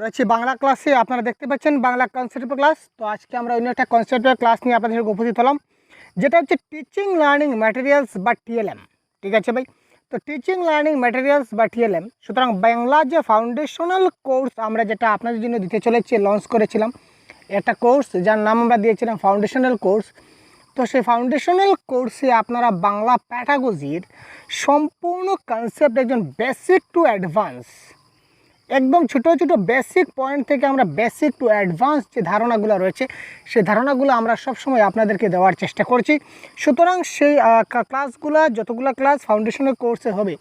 রয়েছে বাংলা ক্লাসে। আপনারা দেখতে পাচ্ছেন বাংলা কনসেপ্টের ক্লাস। তো আজকে আমরা অন্য একটা কনসেপ্টের ক্লাস নিয়ে আপনাদের উপস্থিত হলাম, যেটা হচ্ছে টিচিং লার্নিং ম্যাটেরিয়ালস বা টিএলএম। ঠিক আছে ভাই, তো টিচিং লার্নিং ম্যাটেরিয়ালস বা টিএলএম, সুতরাং বাংলা যে ফাউন্ডেশনাল কোর্স আমরা যেটা আপনাদের জন্য দিতে চলেছি, লঞ্চ করেছিলাম একটা কোর্স যার নাম আমরা দিয়েছিলাম ফাউন্ডেশনাল কোর্স। তো সেই ফাউন্ডেশনাল কোর্সে আপনারা বাংলা প্যাডাগজির সম্পূর্ণ কনসেপ্ট একজন বেসিক টু অ্যাডভান্স, একদম ছোটো ছোটো বেসিক পয়েন্ট থেকে আমরা বেসিক টু অ্যাডভান্স যে ধারণাগুলো রয়েছে সেই ধারণাগুলো আমরা সবসময় আপনাদেরকে দেওয়ার চেষ্টা করছি। সুতরাং সেই ক্লাসগুলো, যতগুলো ক্লাস ফাউন্ডেশনাল কোর্সে হবে,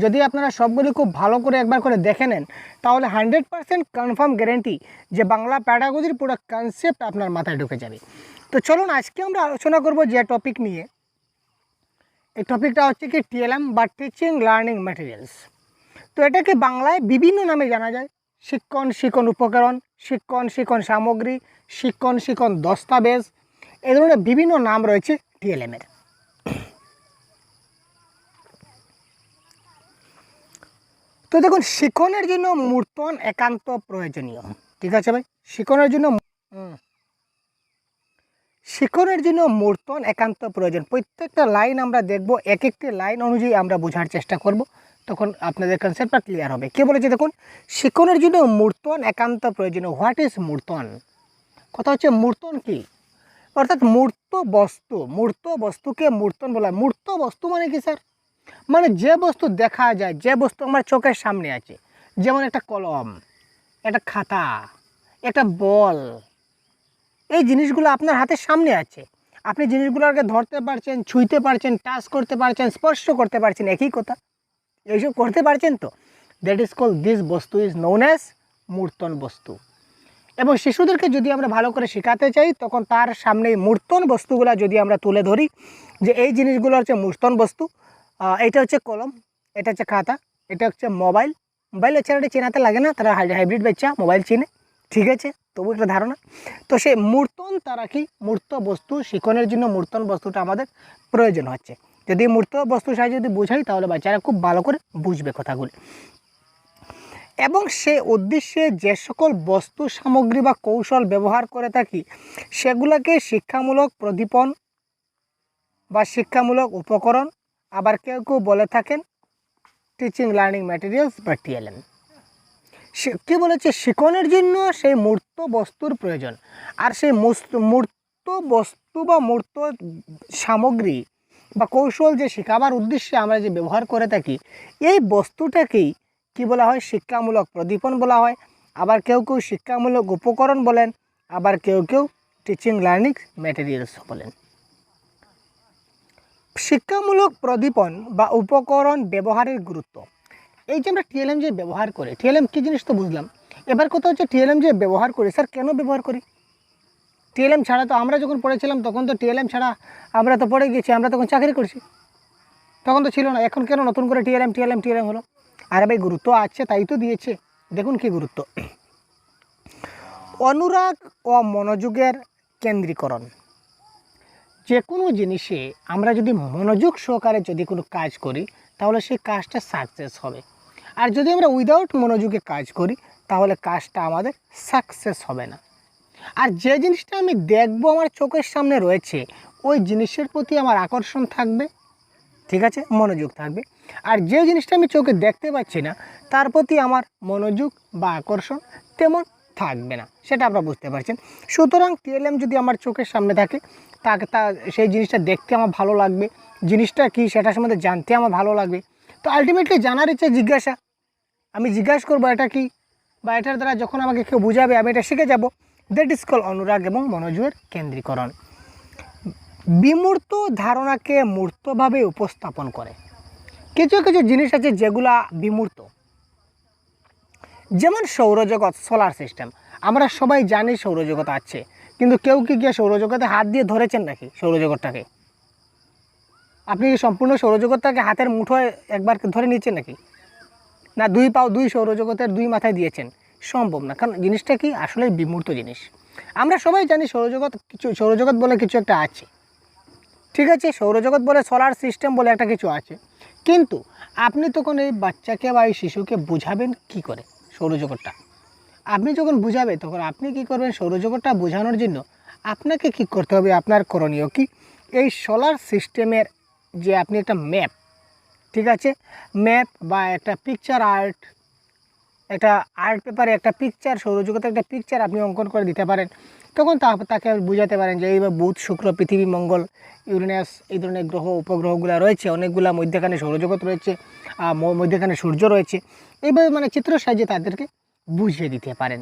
যদি আপনারা সবগুলি খুব ভালো করে একবার করে দেখে নেন, তাহলে 100% কনফার্ম গ্যারেন্টি যে বাংলা প্যাডাগজির পুরো কনসেপ্ট আপনার মাথায় ঢুকে যাবে। তো চলুন আজকে আমরা আলোচনা করব যে টপিক নিয়ে। এই টপিকটা হচ্ছে কি টিএলএম বা টিচিং লার্নিং ম্যাটেরিয়ালস। তো এটাকে বাংলায় বিভিন্ন নামে জানা যায়। শিক্ষণ শিক্ষণ উপকরণ, শিক্ষণ শিক্ষণ সামগ্রী, শিক্ষণ শিক্ষণ দস্তাবেজ, এই ধরনের বিভিন্ন নাম রয়েছে টিএলএমের। তো দেখুন, শিক্ষণের জন্য মূর্তন একান্ত প্রয়োজনীয়। ঠিক আছে ভাই, শিক্ষণের জন্য মূর্তন একান্ত প্রয়োজন। প্রত্যেকটা লাইন আমরা দেখব, এক একটি লাইন অনুযায়ী আমরা বোঝার চেষ্টা করব, তখন আপনাদের কনসেপ্টটা ক্লিয়ার হবে। কে বলেছে দেখুন, শিক্ষণের জন্য মূর্তন একান্ত প্রয়োজনীয়। হোয়াট ইজ মূর্তন? কথা হচ্ছে মূর্তন কি, অর্থাৎ মূর্ত বস্তুকে মূর্তন বলা হয়। মূর্ত বস্তু মানে কি স্যার? মানে যে বস্তু দেখা যায়, যে বস্তু আমার চোখের সামনে আছে, যেমন একটা কলম, একটা খাতা, একটা বল, এই জিনিসগুলো আপনার হাতের সামনে আছে। আপনি জিনিসগুলোকে ধরতে পারছেন, ছুঁইতে পারছেন, টাচ করতে পারছেন, স্পর্শ করতে পারছেন, একই কথা। এইসব করতে পারছেন তো, দ্যাট ইজ কল দিস বস্তু ইজ নোন অ্যাজ মূর্তন বস্তু। এবং শিশুদেরকে যদি আমরা ভালো করে শেখাতে চাই, তখন তার সামনে মূর্তন বস্তুগুলো যদি আমরা তুলে ধরি, যে এই জিনিসগুলো হচ্ছে মূর্তন বস্তু। এটা হচ্ছে কলম, এটা হচ্ছে খাতা, এটা হচ্ছে মোবাইল। মোবাইল এছাড়া চেনাতে লাগে না, তারা হাইব্রিড বাচ্চা মোবাইল চিনে, ঠিক আছে, তবু একটা ধারণা। তো সেই মূর্তন তারা কি মূর্ত বস্তু, শিক্ষণের জন্য মূর্তন বস্তুটা আমাদের প্রয়োজন হচ্ছে। যদি মূর্ত বস্তুর সাহায্যে যদি বোঝাই, তাহলে বাচ্চারা খুব ভালো করে বুঝবে কথাগুলি। এবং সে উদ্দেশ্যে যে সকল বস্তু সামগ্রী বা কৌশল ব্যবহার করে থাকি, সেগুলোকে শিক্ষামূলক প্রদীপন বা শিক্ষামূলক উপকরণ, আবার কেউ কেউ বলে থাকেন টিচিং লার্নিং ম্যাটেরিয়ালস বা টিএলএম। কী বলেছে, শিক্ষণের জন্য সেই মূর্ত বস্তুর প্রয়োজন। আর সেই মূর্ত বস্তু বা মূর্ত সামগ্রী বা কৌশল যে শেখাবার উদ্দেশ্যে আমরা যে ব্যবহার করে থাকি, এই বস্তুটাকেই কি বলা হয়, শিক্ষামূলক প্রদীপন বলা হয়। আবার কেউ কেউ শিক্ষামূলক উপকরণ বলেন, আবার কেউ কেউ টিচিং লার্নিং ম্যাটেরিয়ালস বলেন। শিক্ষামূলক প্রদীপন বা উপকরণ ব্যবহারের গুরুত্ব। এই যে আমরা টিএলএম যে ব্যবহার করি, টিএলএম কী জিনিস তো বুঝলাম। এবার কথা হচ্ছে টিএলএম যে ব্যবহার করি, স্যার কেন ব্যবহার করি? টিএলএম ছাড়া তো আমরা যখন পড়েছিলাম, তখন তো টিএলএম ছাড়া আমরা তো পড়ে গেছি, আমরা তখন চাকরি করছি, তখন তো ছিল না। এখন কেন নতুন করে টিএলএম হলো? আরে ভাই, গুরুত্ব আছে, তাই তো দিয়েছে। দেখুন কি গুরুত্ব। অনুরাগ ও মনোযোগের কেন্দ্রীকরণ। যে কোনো জিনিসে আমরা যদি মনোযোগ সহকারে যদি কোনো কাজ করি, তাহলে সেই কাজটা সাকসেস হবে। আর যদি আমরা উইদাউট মনোযোগে কাজ করি, তাহলে কাজটা আমাদের সাকসেস হবে না। আর যে জিনিসটা আমি দেখবো, আমার চোখের সামনে রয়েছে, ওই জিনিসের প্রতি আমার আকর্ষণ থাকবে, ঠিক আছে, মনোযোগ থাকবে। আর যে জিনিসটা আমি চোখে দেখতে পাচ্ছি না, তার প্রতি আমার মনোযোগ বা আকর্ষণ তেমন থাকবে না, সেটা আপনারা বুঝতে পারছেন। সুতরাং টিএলএম যদি আমার চোখের সামনে থাকে, তাকে সেই জিনিসটা দেখতে আমার ভালো লাগবে, জিনিসটা কি সেটা সম্বন্ধে জানতে আমার ভালো লাগবে। তো আলটিমেটলি জানার ইচ্ছে জিজ্ঞাসা, আমি জিজ্ঞাসা করবো এটা কি, বা এটার দ্বারা যখন আমাকে কেউ বুঝাবে আমি এটা শিখে যাব। দ্যাট ইজ কল অনুরাগ এবং মনোযোগের কেন্দ্রীকরণ। বিমূর্ত ধারণাকে মূর্তভাবে উপস্থাপন করে। কিছু কিছু জিনিস আছে যেগুলা বিমূর্ত, যেমন সৌরজগৎ, সোলার সিস্টেম। আমরা সবাই জানি সৌরজগৎ আছে, কিন্তু কেউ কি গিয়ে সৌরজগতে হাত দিয়ে ধরেছেন নাকি? সৌরজগৎটাকে আপনি সম্পূর্ণ সৌরজগৎটাকে হাতের মুঠোয় একবার ধরে নিচ্ছেন নাকি? না, দুই পাও দুই সৌরজগতের দুই মাথায় দিয়েছেন? সম্ভব না, কারণ জিনিসটা কি আসলে বিমূর্ত জিনিস। আমরা সবাই জানি সৌরজগৎ বলে কিছু একটা আছে, ঠিক আছে, সৌরজগৎ বলে, সোলার সিস্টেম বলে একটা কিছু আছে। কিন্তু আপনি তখন এই বাচ্চাকে বা এই শিশুকে বোঝাবেন কি করে সৌরজগৎটা? আপনি যখন বুঝাবে তখন আপনি কি করবেন, সৌরজগৎটা বোঝানোর জন্য আপনাকে কি করতে হবে, আপনার করণীয় কি, এই সোলার সিস্টেমের যে আপনি একটা ম্যাপ, ঠিক আছে, ম্যাপ বা একটা পিকচার আর্ট, একটা আর্ট পেপারে একটা পিকচার, সৌরজগতের একটা পিকচার আপনি অঙ্কন করে দিতে পারেন। তখন তাকে বুঝাতে পারেন যে এইভাবে বুধ, শুক্র, পৃথিবী, মঙ্গল, ইউরেনাস, এই ধরনের গ্রহ উপগ্রহগুলো রয়েছে, অনেকগুলো মধ্যখানে সৌরজগৎ রয়েছে, মধ্যখানে সূর্য রয়েছে, এইভাবে মানে চিত্র সাহায্যে তাদেরকে বুঝিয়ে দিতে পারেন।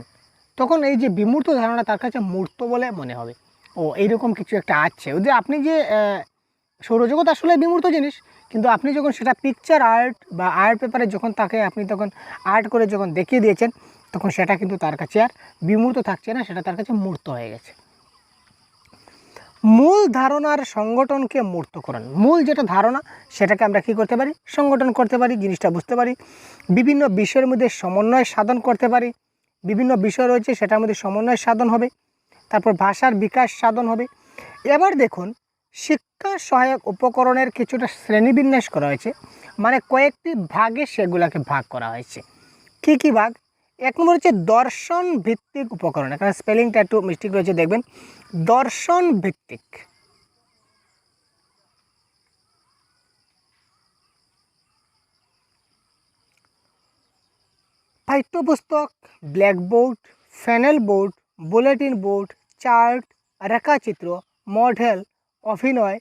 তখন এই যে বিমূর্ত ধারণা তার কাছে মূর্ত বলে মনে হবে, ও এইরকম কিছু একটা আছে। ওই যে আপনি যে সৌরজগৎ আসলে বিমূর্ত জিনিস, কিন্তু আপনি যখন সেটা পিকচার আর্ট বা আর্ট পেপারে যখন তাকে আপনি তখন আর্ট করে যখন দেখিয়ে দিয়েছেন, তখন সেটা কিন্তু তার কাছে আর বিমূর্ত থাকছে না, সেটা তার কাছে মূর্ত হয়ে গেছে। মূল ধারণার সংগঠনকে মূর্তকরণ, মূল যেটা ধারণা সেটাকে আমরা কি করতে পারি, সংগঠন করতে পারি, জিনিসটা বুঝতে পারি, বিভিন্ন বিষয়ের মধ্যে সমন্বয় সাধন করতে পারি, বিভিন্ন বিষয় রয়েছে সেটার মধ্যে সমন্বয় সাধন হবে, তারপর ভাষার বিকাশ সাধন হবে। এবার দেখুন, শিক্ষা সহায়ক উপকরণের কিছুটা শ্রেণীবিন্যাস করা হয়েছে, মানে কয়েকটি ভাগে সেগুলোকে ভাগ করা হয়েছে। কী কী ভাগ? এক নম্বর হচ্ছে দর্শন ভিত্তিক উপকরণ, এখানে স্পেলিংটা একটু মিস্টেক রয়েছে দেখবেন, দর্শন ভিত্তিক। পাঠ্যপুস্তক, blackboard, flannel board, bulletin board, chart, রেখাচিত্র, মডেল, অভিনয়,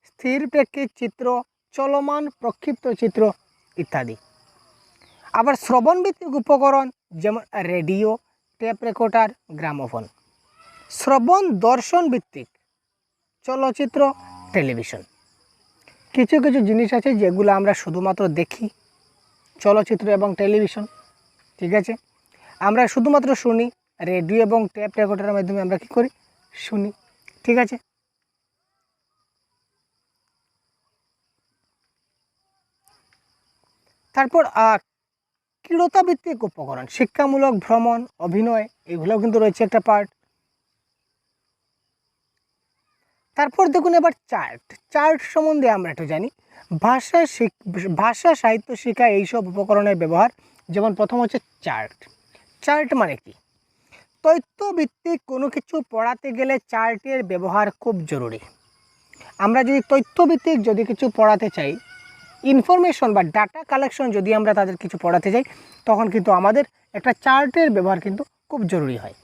স্থির প্রেক্ষিত চিত্র, চলমান প্রক্ষিপ্ত চিত্র ইত্যাদি। আবার শ্রবণভিত্তিক উপকরণ যেমন রেডিও, টেপ রেকর্ডার, গ্রামোফোন। শ্রবণ দর্শন ভিত্তিক চলচ্চিত্র, টেলিভিশন। কিছু কিছু জিনিস আছে যেগুলো আমরা শুধুমাত্র দেখি, চলচ্চিত্র এবং টেলিভিশন, ঠিক আছে। আমরা শুধুমাত্র শুনি, রেডিও এবং টেপ রেকর্ডারের মাধ্যমে আমরা কী করি, শুনি, ঠিক আছে। তারপর ক্রীড়তাভিত্তিক উপকরণ, শিক্ষামূলক, ভ্রমণ, অভিনয়, এগুলোও কিন্তু রয়েছে একটা পার্ট। তারপর দেখুন এবার চার্ট, চার্ট সম্বন্ধে আমরা একটু জানি। ভাষা সাহিত্য শিক্ষা এইসব উপকরণের ব্যবহার, যেমন প্রথম হচ্ছে চার্ট। চার্ট মানে কি? তথ্যভিত্তিক কোনো কিছু পড়াতে গেলে চার্টের ব্যবহার খুব জরুরি। আমরা যদি তথ্যভিত্তিক যদি কিছু পড়াতে চাই, ইনফরমেশন বা ডাটা কালেকশন যদি আমরা তাদের কিছু পড়াতে যাই, তখন কিন্তু আমাদের একটা চার্টের ব্যবহার কিন্তু খুব জরুরি হয়।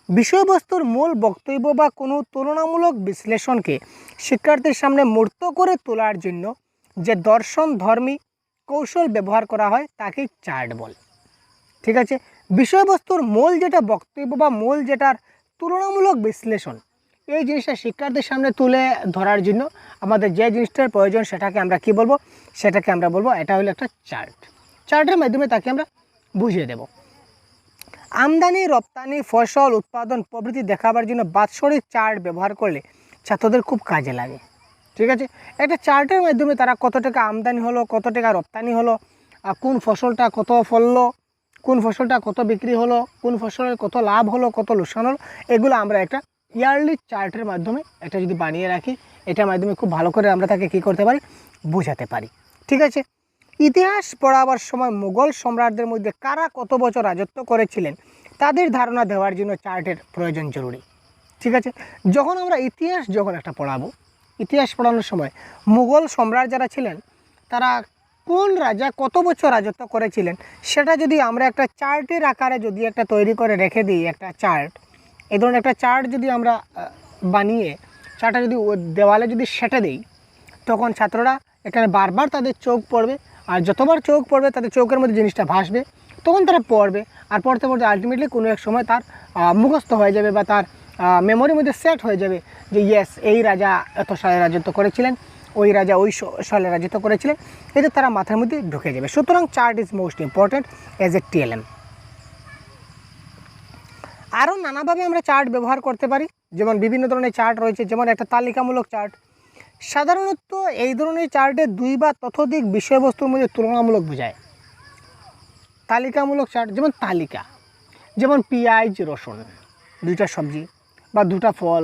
বিষয়বস্তুর মূল বক্তব্য বা কোনো তুলনামূলক বিশ্লেষণকে শিক্ষার্থীর সামনে মূর্ত করে তোলার জন্য যে দর্শন ধর্মী কৌশল ব্যবহার করা হয় তাকে চার্ট বলে, ঠিক আছে। বিষয়বস্তুর মূল যেটা বক্তব্য বা মূল যেটার তুলনামূলক বিশ্লেষণ, এই জিনিসটা শিক্ষার্থীর সামনে তুলে ধরার জন্য আমাদের যে জিনিসটার প্রয়োজন সেটাকে আমরা কি বলবো, সেটাকে আমরা বলবো এটা হলো একটা চার্ট। চার্টের মাধ্যমে তাকে আমরা বুঝিয়ে দেব। আমদানি রপ্তানি, ফসল উৎপাদন প্রভৃতি দেখাবার জন্য বাৎসরিক চার্ট ব্যবহার করলে ছাত্রদের খুব কাজে লাগে, ঠিক আছে। একটা চার্টের মাধ্যমে তারা কত টাকা আমদানি হলো, কত টাকা রপ্তানি হলো, কোন ফসলটা কত ফললো, কোন ফসলটা কত বিক্রি হলো, কোন ফসলের কত লাভ হলো, কত লোকসান হলো, এগুলো আমরা একটা ইয়ারলি চার্টের মাধ্যমে এটা যদি বানিয়ে রাখি, এটার মাধ্যমে খুব ভালো করে আমরা তাকে কী করতে পারি, বোঝাতে পারি, ঠিক আছে। ইতিহাস পড়াবার সময় মুঘল সম্রাটদের মধ্যে কারা কত বছর রাজত্ব করেছিলেন তাদের ধারণা দেওয়ার জন্য চার্টের প্রয়োজন জরুরি, ঠিক আছে। যখন আমরা ইতিহাস যখন একটা পড়াবো, ইতিহাস পড়ানোর সময় মুঘল সম্রাট যারা ছিলেন তারা কোন রাজা কত বছর রাজত্ব করেছিলেন সেটা যদি আমরা একটা চার্টের আকারে যদি একটা তৈরি করে রেখে দিই, একটা চার্ট, এই ধরনের একটা চার্ট যদি আমরা বানিয়ে চার্টটা যদি দেওয়ালে যদি সেটে দিই, তখন ছাত্ররা এখানে বারবার তাদের চোখ পড়বে, আর যতবার চোখ পড়বে তাদের চোখের মধ্যে জিনিসটা ভাসবে, তখন তারা পড়বে, আর পড়তে পড়তে আলটিমেটলি কোনো এক সময় তার মুখস্থ হয়ে যাবে বা তার মেমোরির মধ্যে সেট হয়ে যাবে যে ইয়েস, এই রাজা এত সালে রাজত্ব করেছিলেন, ওই রাজা ওই সালে রাজত্ব করেছিলেন, এটা তারা মাথার মধ্যে ঢুকে যাবে। সুতরাং chart is most important as a TLM. আরও নানাভাবে আমরা চার্ট ব্যবহার করতে পারি, যেমন বিভিন্ন ধরনের চার্ট রয়েছে, যেমন একটা তালিকামূলক চার্ট। সাধারণত এই ধরনের চার্টে দুই বা ততোধিক বিষয়বস্তুর মধ্যে তুলনামূলক বোঝায়। তালিকামূলক চার্ট যেমন তালিকা, যেমন পেঁয়াজ রসুন, দুইটা সবজি বা দুটা ফল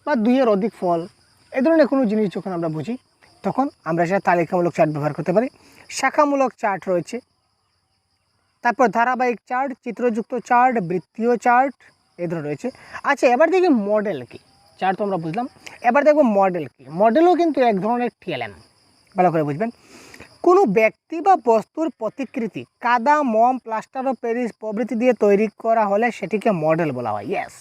বা দুইয়ের অধিক ফল, এই ধরনের কোনো জিনিস যখন আমরা বুঝি তখন আমরা সেটা তালিকামূলক চার্ট ব্যবহার করতে পারি। শাখামূলক চার্ট রয়েছে, তারপর ধারাবাহিক চার্ট, চিত্রযুক্ত চার্ট, বৃত্তীয় চার্ট এই ধরনের রয়েছে। আচ্ছা, এবার দেখি মডেল কি। চার্ট তো আমরা বুঝলাম, এবার দেখব মডেল কি। মডেলও কিন্তু এক ধরনের টিএলএম, ভালো করে বুঝবেন। কোনো ব্যক্তি বা বস্তুর প্রতিকৃতি কাদা, মোম, প্লাস্টার অফ প্যারিস প্রভৃতি দিয়ে তৈরি করা হলে সেটিকে মডেল বলা হয়। ইয়েস,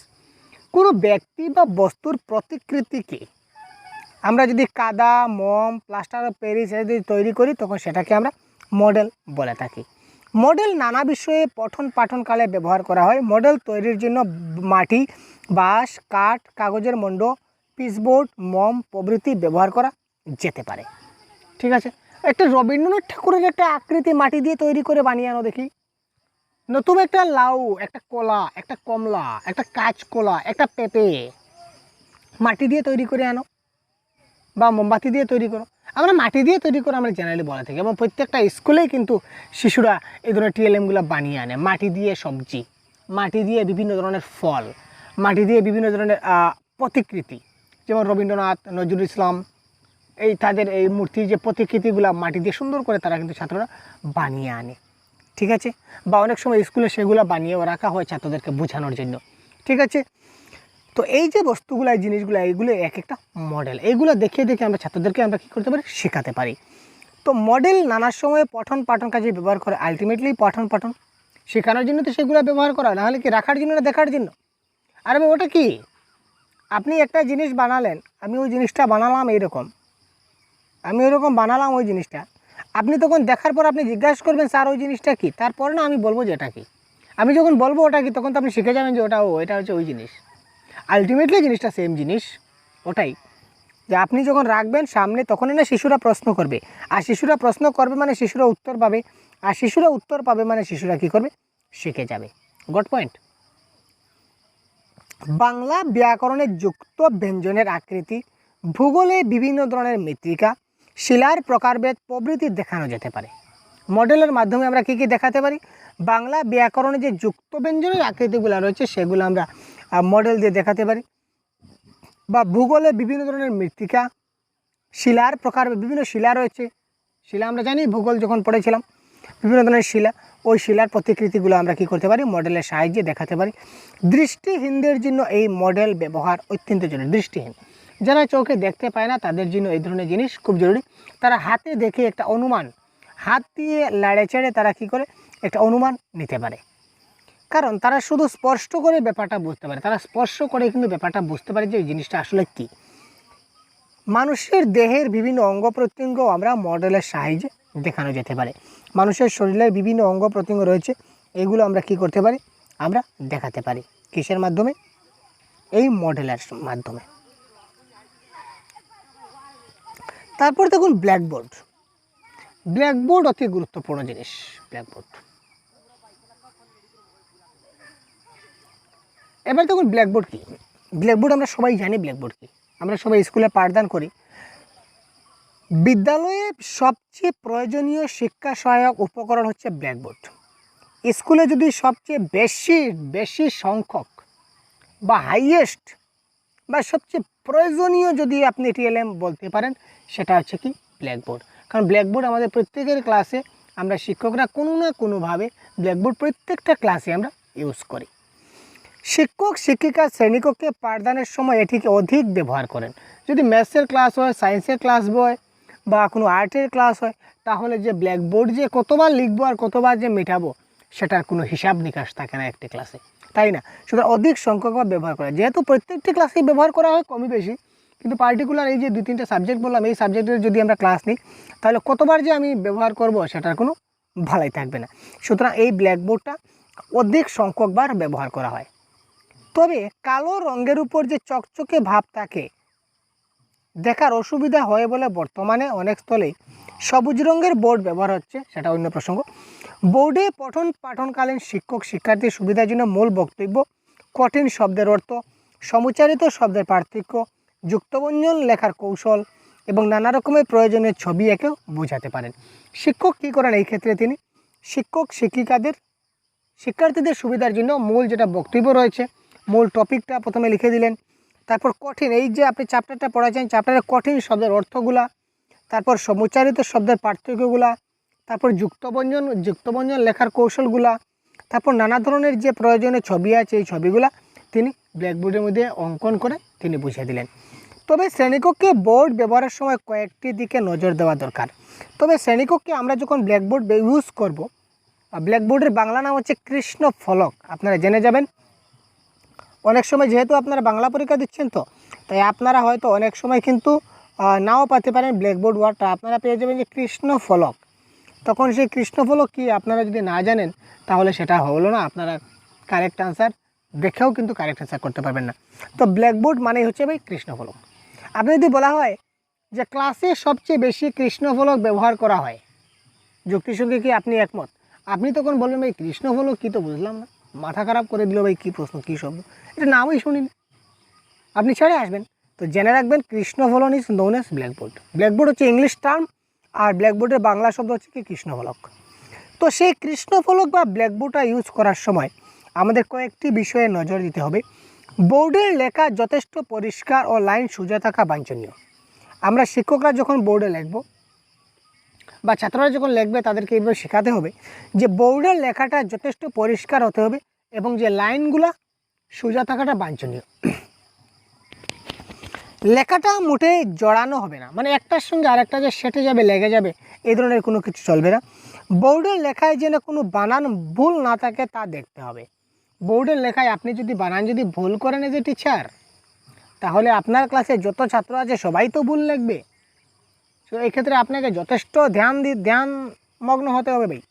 কোনো ব্যক্তি বা বস্তুর প্রতিকৃতিকে আমরা যদি কাদা, মোম, প্লাস্টার অফ প্যারিস যদি তৈরি করি তখন সেটাকে আমরা মডেল বলে থাকি। মডেল নানা বিষয়ে পঠন পাঠনকালে ব্যবহার করা হয়। মডেল তৈরির জন্য মাটি, বাঁশ, কাঠ, কাগজের মণ্ড, পিচবোর্ড, মোম প্রভৃতি ব্যবহার করা যেতে পারে। ঠিক আছে, একটা রবীন্দ্রনাথ ঠাকুরের একটা আকৃতি মাটি দিয়ে তৈরি করে বানিয়ে আনো দেখি। নতুন একটা লাউ, একটা কলা, একটা কমলা, একটা কাঁচকলা, একটা পেঁপে মাটি দিয়ে তৈরি করে আনো, বা মোমবাতি দিয়ে তৈরি করো। আমরা মাটি দিয়ে তৈরি করে আমরা জেনারেলি বলে থাকি, এবং প্রত্যেকটা স্কুলেই কিন্তু শিশুরা এই ধরনের টিএলএমগুলো বানিয়ে আনে। মাটি দিয়ে সবজি, মাটি দিয়ে বিভিন্ন ধরনের ফল, মাটি দিয়ে বিভিন্ন ধরনের প্রতিকৃতি, যেমন রবীন্দ্রনাথ, নজরুল ইসলাম, এই তাদের এই মূর্তির যে প্রতিকৃতিগুলো মাটি দিয়ে সুন্দর করে তারা কিন্তু ছাত্ররা বানিয়ে আনে। ঠিক আছে, বা অনেক সময় স্কুলে সেগুলো বানিয়েও রাখা হয় ছাত্রদেরকে বোঝানোর জন্য। ঠিক আছে, তো এই যে বস্তুগুলো, এই জিনিসগুলো, এইগুলো এক একটা মডেল। এইগুলো দেখে দেখে আমরা ছাত্রদেরকে আমরা কী করতে পারি, শেখাতে পারি। তো মডেল নানা সময় পঠন পাঠন কাজে ব্যবহার করে। আলটিমেটলি পঠন পাঠন শেখানোর জন্য তো সেগুলো ব্যবহার করা, নাহলে কি রাখার জন্য না দেখার জন্য? আর আমি ওটা কি, আপনি একটা জিনিস বানালেন, আমি ওই জিনিসটা বানালাম এইরকম, আমি ওইরকম বানালাম ওই জিনিসটা, আপনি তখন দেখার পর আপনি জিজ্ঞাসা করবেন স্যার ওই জিনিসটা কি, তারপরে না আমি বলবো যে এটা কি। আমি যখন বলবো ওটা কি তখন তো আপনি শিখে যাবেন যে ওটা এটা হচ্ছে ওই জিনিস। আলটিমেটলি জিনিসটা সেম জিনিস, ওটাই যে আপনি যখন রাখবেন সামনে তখনই না শিশুরা প্রশ্ন করবে, আর শিশুরা প্রশ্ন করবে মানে শিশুরা উত্তর পাবে, আর শিশুরা উত্তর পাবে মানে শিশুরা কী করবে, শিখে যাবে। Goat point. বাংলা ব্যাকরণে যুক্ত ব্যঞ্জনের আকৃতি, ভূগোলে বিভিন্ন ধরনের মৃত্তিকা, শিলার প্রকারভেদ প্রভৃতি দেখানো যেতে পারে। মডেলের মাধ্যমে আমরা কী কী দেখাতে পারি, বাংলা ব্যাকরণে যে যুক্ত ব্যঞ্জনের আকৃতিগুলো রয়েছে সেগুলো আমরা মডেল দিয়ে দেখাতে পারি। বা ভূগোলে বিভিন্ন ধরনের মৃত্তিকা, শিলার প্রকার, বিভিন্ন শিলা রয়েছে, শিলা আমরা জানি ভূগোল যখন পড়েছিলাম, বিভিন্ন ধরনের শিলা, ওই শিলার প্রতিকৃতিগুলো আমরা কী করতে পারি, মডেলের সাহায্যে দেখাতে পারি। দৃষ্টিহীনদের জন্য এই মডেল ব্যবহার অত্যন্ত জরুরি। দৃষ্টিহীন যারা চোখে দেখতে পায় না তাদের জন্য এই ধরনের জিনিস খুব জরুরি। তারা হাতে দেখে একটা অনুমান, হাত দিয়ে লাড়ে চেড়ে তারা কী করে একটা অনুমান নিতে পারে, কারণ তারা শুধু স্পষ্ট করে ব্যাপারটা বুঝতে পারে, তারা স্পর্শ করে কিন্তু ব্যাপারটা বুঝতে পারে যে এই জিনিসটা আসলে কী। মানুষের দেহের বিভিন্ন অঙ্গ প্রত্যঙ্গ আমরা মডেলের সাহায্যে দেখানো যেতে পারে। মানুষের শরীরের বিভিন্ন অঙ্গ প্রত্যঙ্গ রয়েছে, এগুলো আমরা কি করতে পারি, আমরা দেখাতে পারি। কিসের মাধ্যমে, এই মডেলের মাধ্যমে। তারপর দেখুন ব্ল্যাকবোর্ড। ব্ল্যাকবোর্ড অতি গুরুত্বপূর্ণ জিনিস। ব্ল্যাকবোর্ড, এবার দেখুন ব্ল্যাকবোর্ড কি। ব্ল্যাকবোর্ড আমরা সবাই জানি ব্ল্যাকবোর্ড কি, আমরা সবাই স্কুলে পাঠদান করি। বিদ্যালয়ে সবচেয়ে প্রয়োজনীয় শিক্ষা সহায়ক উপকরণ হচ্ছে ব্ল্যাকবোর্ড। স্কুলে যদি সবচেয়ে বেশি সংখ্যক বা হাইয়েস্ট বা সবচেয়ে প্রয়োজনীয় যদি আপনি টিএলএম বলতে পারেন সেটা হচ্ছে কি ব্ল্যাকবোর্ড। কারণ ব্ল্যাকবোর্ড আমাদের প্রত্যেকের ক্লাসে আমরা শিক্ষকরা কোনো না কোনোভাবে ব্ল্যাকবোর্ড প্রত্যেকটা ক্লাসে আমরা ইউজ করি। শিক্ষক শিক্ষিকা শ্রেণীকক্ষে পাঠদানের সময় এটিকে অধিক ব্যবহার করেন। যদি ম্যাথসের ক্লাস হয়, সায়েন্সের ক্লাস হয়, বা কোনো আর্টের ক্লাস হয়, তাহলে যে ব্ল্যাকবোর্ড যে কতবার লিখবো আর কতবার যে মেটাবো সেটার কোনো হিসাব নিকাশ থাকে না একটি ক্লাসে, তাই না? সুতরাং অধিক সংখ্যকবার ব্যবহার করা, যেহেতু প্রত্যেকটি ক্লাসেই ব্যবহার করা হয় কমই বেশি, কিন্তু পার্টিকুলার এই যে 2-3টা সাবজেক্ট বললাম, এই সাবজেক্টের যদি আমরা ক্লাস নিই তাহলে কতবার যে আমি ব্যবহার করব সেটার কোনো ভালাই থাকবে না। সুতরাং এই ব্ল্যাকবোর্ডটা অধিক সংখ্যকবার ব্যবহার করা হয়। তবে কালো রঙের উপর যে চকচকে ভাব থাকে দেখার অসুবিধা হয় বলে বর্তমানে অনেক স্থলেই সবুজ রঙের বোর্ড ব্যবহার হচ্ছে, সেটা অন্য প্রসঙ্গ। বোর্ডে পঠন পাঠনকালীন শিক্ষক শিক্ষার্থীর সুবিধার জন্য মূল বক্তব্য, কঠিন শব্দের অর্থ, সমুচ্চারিত শব্দের পার্থক্য, যুক্তব্যঞ্জন লেখার কৌশল এবং নানা রকমের প্রয়োজনীয় ছবি এঁকেও বোঝাতে পারেন। শিক্ষক কী করেন এই ক্ষেত্রে, তিনি শিক্ষক শিক্ষার্থীদের সুবিধার জন্য মূল যেটা বক্তব্য রয়েছে, মূল টপিকটা প্রথমে লিখে দিলেন। তারপর কঠিন, এই যে আপনি চ্যাপ্টারটা পড়াচ্ছেন চ্যাপ্টারের কঠিন শব্দের অর্থগুলা, তারপর সমুচ্চারিত শব্দের পার্থক্যগুলা, তারপর যুক্তবঞ্জন লেখার কৌশলগুলা, তারপর নানা ধরনের যে প্রয়োজনীয় ছবি আছে এই ছবিগুলা তিনি ব্ল্যাকবোর্ডের মধ্যে অঙ্কন করে তিনি বুঝিয়ে দিলেন। তবে শ্রেণীকক্ষে বোর্ড ব্যবহারের সময় কয়েকটি দিকে নজর দেওয়া দরকার। তবে শ্রেণীকক্ষে আমরা যখন ব্ল্যাকবোর্ড ইউজ করব, ব্ল্যাকবোর্ডের বাংলা নাম হচ্ছে কৃষ্ণ ফলক, আপনারা জেনে যাবেন। অনেক সময় যেহেতু আপনারা বাংলা পরীক্ষা দিচ্ছেন, তো তাই আপনারা হয়তো অনেক সময় কিন্তু নাও পাতে পারেন ব্ল্যাকবোর্ড ওয়ার্ডটা, আপনারা পেয়ে যাবেন যে কৃষ্ণ ফলক। তখন সেই কৃষ্ণ ফলক কি আপনারা যদি না জানেন তাহলে সেটা হলো না, আপনারা কারেক্ট আনসার দেখেও কিন্তু কারেক্ট আনসার করতে পারবেন না। তো ব্ল্যাকবোর্ড মানেই হচ্ছে ভাই কৃষ্ণ ফলক। আপনি যদি বলা হয় যে ক্লাসে সবচেয়ে বেশি কৃষ্ণ ফলক ব্যবহার করা হয়, যুক্তির সঙ্গে কি আপনি একমত? আপনি তখন বলবেন ভাই কৃষ্ণ ফলক কী, তো বুঝলাম না, মাথা খারাপ করে দিল ভাই, কী প্রশ্ন, কী শব্দ, এটা নামই শুনিনি, আপনি ছেড়ে আসবেন। তো জেনে রাখবেন কৃষ্ণ ফলক is known as blackboard. Blackboard হচ্ছে ইংলিশ টার্ম, আর ব্ল্যাকবোর্ডের বাংলা শব্দ হচ্ছে কি কৃষ্ণ ফলক। তো সেই কৃষ্ণ ফলক বা ব্ল্যাকবোর্ডটা ইউজ করার সময় আমাদের কয়েকটি বিষয়ে নজর দিতে হবে। বোর্ডের লেখা যথেষ্ট পরিষ্কার ও লাইন সোজা থাকা বাঞ্ছনীয়। আমরা শিক্ষকরা যখন বোর্ডে লিখব বা ছাত্ররা যখন লিখবে তাদেরকে এইভাবে শেখাতে হবে যে বোর্ডের লেখাটা যথেষ্ট পরিষ্কার হতে হবে এবং যে লাইনগুলো সোজা থাকাটা বাঞ্ছনীয়। লেখাটা মোটেই জড়ানো হবে না, মানে একটার সঙ্গে আরেকটা যে সেটে যাবে, লেগে যাবে, এই ধরনের কোনো কিছু চলবে না। বোর্ডের লেখায় যেন কোনো বানান ভুল না থাকে তা দেখতে হবে। বোর্ডের লেখায় আপনি যদি বানান যদি ভুল করেন যে টিচার, তাহলে আপনার ক্লাসে যত ছাত্র আছে সবাই তো ভুল লিখবে। তো এই ক্ষেত্রে আপনাকে যথেষ্ট ধ্যানমগ্ন হতে হবে ভাই।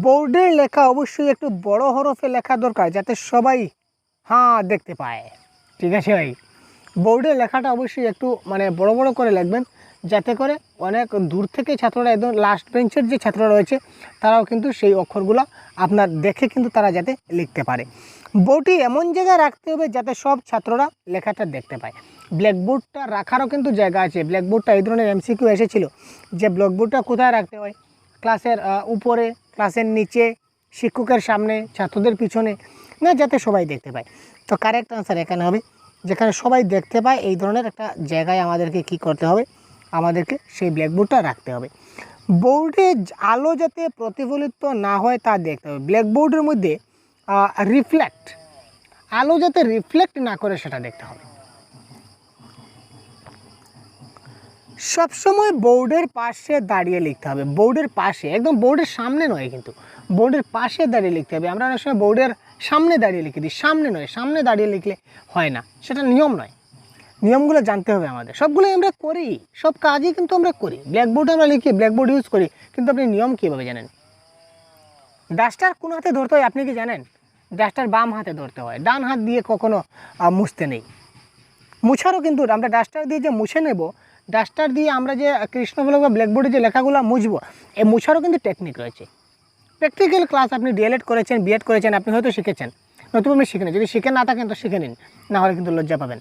বোর্ডের লেখা অবশ্যই একটু বড় হরফে লেখা দরকার, যাতে সবাই দেখতে পায়। ঠিক আছে ভাই, বোর্ডের লেখাটা অবশ্যই একটু মানে বড় বড় করে লিখবেন, যাতে করে অনেক দূর থেকে ছাত্ররা, একদম লাস্ট বেঞ্চের যে ছাত্ররা রয়েছে তারাও কিন্তু সেই অক্ষরগুলো আপনার দেখে কিন্তু তারা যাতে লিখতে পারে। বোর্ডটি এমন জায়গায় রাখতে হবে যাতে সব ছাত্ররা লেখাটা দেখতে পায়। ব্ল্যাকবোর্ডটা রাখারও কিন্তু জায়গা আছে। ব্ল্যাকবোর্ডটা এই ধরনের এমসিকিউ এসেছিল যে ব্ল্যাকবোর্ডটা কোথায় রাখতে হয়, ক্লাসের উপরে, ক্লাসের নিচে, শিক্ষকের সামনে, ছাত্রদের পিছনে, না যাতে সবাই দেখতে পায়। তো কারেক্ট আনসার এখানে হবে যেখানে সবাই দেখতে পায়, এই ধরনের একটা জায়গায় আমাদেরকে কি করতে হবে, আমাদেরকে সেই ব্ল্যাকবোর্ডটা রাখতে হবে। বোর্ডে আলো যাতে প্রতিফলিত না হয় তা দেখতে হবে। ব্ল্যাকবোর্ডের মধ্যে আলো যাতে রিফ্লেক্ট না করে সেটা দেখতে হবে। সবসময় বোর্ডের পাশে দাঁড়িয়ে লিখতে হবে। বোর্ডের পাশে, একদম বোর্ডের সামনে নয়, কিন্তু বোর্ডের পাশে দাঁড়িয়ে লিখতে হবে। আমরা অনেক সময় বোর্ডের সামনে দাঁড়িয়ে লিখে দিই, সামনে নয়, সামনে দাঁড়িয়ে লিখলে হয় না, সেটা নিয়ম নয়। নিয়মগুলো জানতে হবে আমাদের, সবগুলোই আমরা করি, সব কাজই কিন্তু আমরা করি। ব্ল্যাকবোর্ডে আমরা লিখি, ব্ল্যাকবোর্ড ইউজ করি, কিন্তু আপনি নিয়ম কীভাবে জানেন? ডাস্টার কোন হাতে ধরতে হয় আপনি কি জানেন? ডাস্টার বাম হাতে ধরতে হয়, ডান হাত দিয়ে কখনো মুছতে নেই। মুছারও কিন্তু আমরা ডাস্টার দিয়ে যে মুছে নেব, ডাস্টার দিয়ে আমরা যে কৃষ্ণফলক বা ব্ল্যাকবোর্ডে যে লেখাগুলো মুছবো, এই মুছারও কিন্তু টেকনিক রয়েছে। প্র্যাকটিক্যাল ক্লাস আপনি ডিএলএড করেছেন, বিএড করেছেন, আপনি হয়তো শিখেছেন, নতুন আপনি শিখে যদি শিখে না থাকেন তো শিখে নিন, না হলে কিন্তু লজ্জা পাবেন।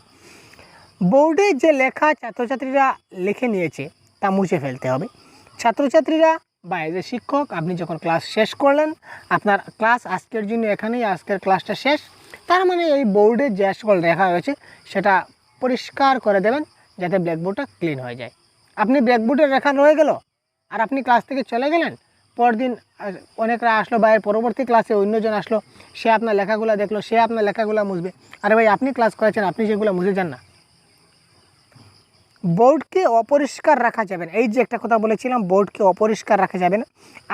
বোর্ডে যে লেখা ছাত্রছাত্রীরা লিখে নিয়েছে তা মুছে ফেলতে হবে। ছাত্রছাত্রীরা বা এজ এ শিক্ষক আপনি যখন ক্লাস শেষ করলেন, আপনার ক্লাস আজকের জন্য এখানেই, আজকের ক্লাসটা শেষ, তার মানে এই বোর্ডে যে সকল লেখা রয়েছে সেটা পরিষ্কার করে দেবেন যাতে ব্ল্যাকবোর্ডটা ক্লিন হয়ে যায়। আপনি ব্ল্যাকবোর্ডে লেখা রয়ে গেল আর আপনি ক্লাস থেকে চলে গেলেন, পরদিন অনেকরা আসলো বা এর পরবর্তী ক্লাসে অন্যজন আসলো, সে আপনার লেখাগুলো দেখলো, সে আপনার লেখাগুলো মুছবে। আরে ভাই, আপনি ক্লাস করেছেন, আপনি সেগুলো মুছে যান না। বোর্ডকে অপরিষ্কার রাখা যাবে না। এই যে একটা কথা বলেছিলাম, বোর্ডকে অপরিষ্কার রাখা যাবে না।